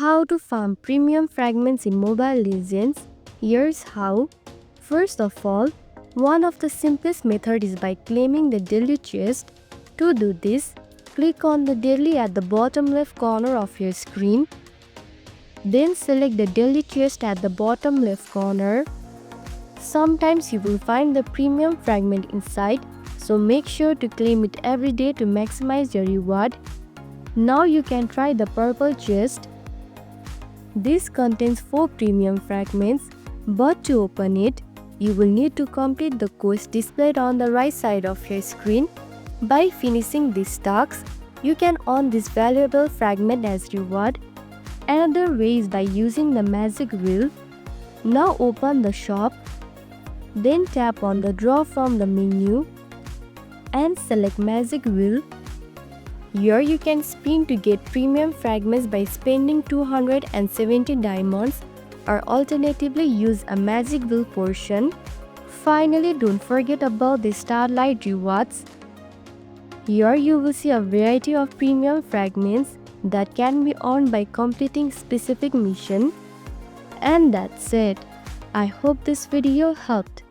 How to farm premium fragments in Mobile Legends? Here's how. First of all, one of the simplest methods is by claiming the daily chest. To do this, click on the daily at the bottom left corner of your screen. Then select the daily chest at the bottom left corner. Sometimes you will find the premium fragment inside, so make sure to claim it every day to maximize your reward. Now you can try the purple chest. This contains 4 premium fragments, but to open it, you will need to complete the quest displayed on the right side of your screen. By finishing these tasks, you can earn this valuable fragment as reward. Another way is by using the magic wheel. Now open the shop, then tap on the draw from the menu and select magic wheel. Here you can spin to get premium fragments by spending 270 diamonds, or alternatively use a magic wheel portion. Finally, don't forget about the starlight rewards. Here you will see a variety of premium fragments that can be earned by completing specific mission. And that's it. I hope this video helped.